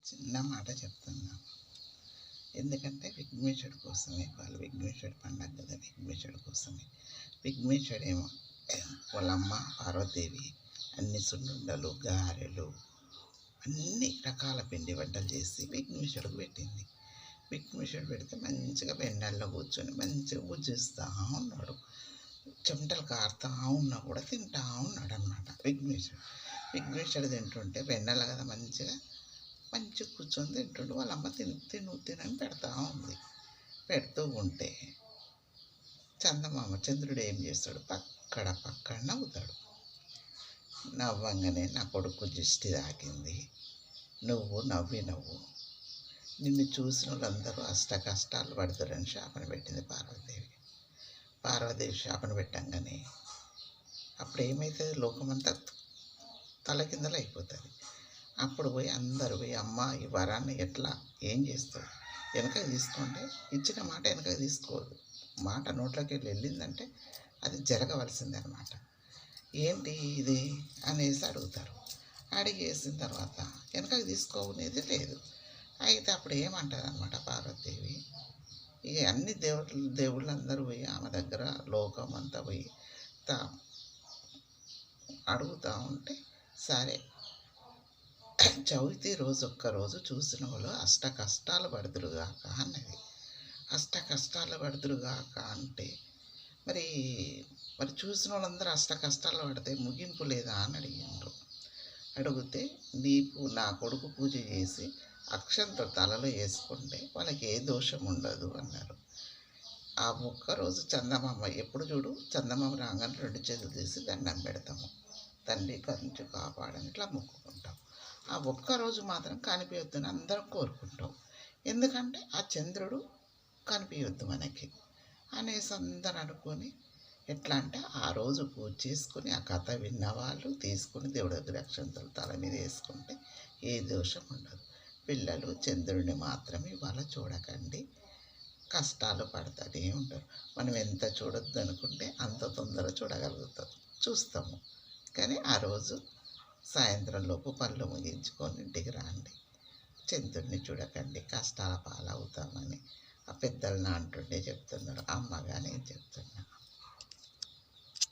చిన్న మాట చెప్తున్నాను. ఎందుకంటే విఘ్నేశ్వరుడి కోసమే, వాళ్ళు విఘ్నేశ్వరుడి పండగ కదా, విఘ్నేశ్వరుడి కోసమే. విఘ్నేశ్వరుడేమో వాళ్ళమ్మ పార్వతీదేవి అన్ని సున్నుండలు, గారెలు, అన్ని రకాల పిండి వంటలు చేసి విఘ్నేశ్వరుడికి పెట్టింది. విఘ్నేశ్వరుడు పెడితే మంచిగా వెన్నెల్లో కూర్చొని మంచిగా పూజిస్తూ ఉన్నాడు. చెమటలు కారుతూ ఉన్నా కూడా తింటా ఉన్నాడు అనమాట విఘ్నేశ్వరుడు. విఘ్నేశ్వరుడు తింటుంటే వెన్నెల కదా, మంచిగా కూర్చొని తింటుండు. వాళ్ళమ్మ తినని పెడతా ఉంది. పెడుతూ ఉంటే చంద్రుడు ఏం చేస్తాడు, పక్కన నవ్వుతాడు. నవ్వంగానే నా కొడుకు దిష్టి తాకింది, నువ్వు నిన్ను చూసిన వాళ్ళందరూ అష్ట కష్టాలు పడతారని శాపన పెట్టింది పార్వతీదేవి శాపన పెట్టంగానే అప్పుడు ఏమవుతుంది, లోకమంతా తలకిందలు అయిపోతుంది. అప్పుడు పోయి అందరూ పోయి అమ్మ ఈ వరాన్ని ఎట్లా ఏం చేస్తావు, వెనకకి తీసుకుంటే ఇచ్చిన మాట వెనకకి తీసుకోదు. మాట నోట్లోకి వెళ్ళిందంటే అది జరగవలసిందే అనమాట. ఏంటి ఇది అనేసి అడుగుతారు. అడిగేసిన తర్వాత వెనకకి తీసుకోనేది లేదు. అయితే అప్పుడు ఏమంటుంది అనమాట పార్వతీదేవి, ఇక అన్ని దేవుళ్ళందరూ పోయి ఆమె దగ్గర లోకం అంతా పోయి అడుగుతూ ఉంటే, సరే చవితి రోజు ఒక్కరోజు చూసిన వాళ్ళు అష్ట కష్టాలు పడుతురుగాక అన్నది. అష్ట కష్టాలు పడుతురుగాక అంటే మరి చూసిన వాళ్ళందరూ అష్ట కష్టాలు పడితే ముగింపు లేదా అని అడిగిండ్రు. అడిగితే నీకు నా కొడుకు పూజ చేసి అక్షంతో తలలో వేసుకుంటే వాళ్ళకి ఏ దోషం ఉండదు అన్నారు. ఆ ఒక్కరోజు చందమామ ఎప్పుడు చూడు, చందమామ రాగానే 2 చేతులు తీసి దండం పెడతాము, తండ్రి కంచి కాపాడని ఇట్లా మొక్కుకుంటాం. ఆ ఒక్కరోజు మాత్రం కనిపించొద్దని అందరం కోరుకుంటాం. ఎందుకంటే ఆ చంద్రుడు కనిపించొద్దు మనకి అనేసి అందరూ అనుకొని ఎట్లా అంటే ఆ రోజు పూజ చేసుకుని ఆ కథ విన్నవాళ్ళు తీసుకుని దేవుడి దగ్గర అక్షంతలు తల మీద వేసుకుంటే ఏ దోషం ఉండదు. పిల్లలు చంద్రుడిని మాత్రమే ఇవాళ చూడకండి, కష్టాలు పడుతూనే ఉంటారు. మనం ఎంత చూడొద్దు అనుకుంటే అంత తొందర చూస్తాము. కానీ ఆ రోజు సాయంత్రంలోపు పనులు ముగించుకొని ఇంటికి రండి, చంద్రుడిని చూడకండి, కష్టాల పాలవుతామని ఆ పెద్దలు నా అంటుండే చెప్తున్నారు. అమ్మగా నేను చెప్తున్నా.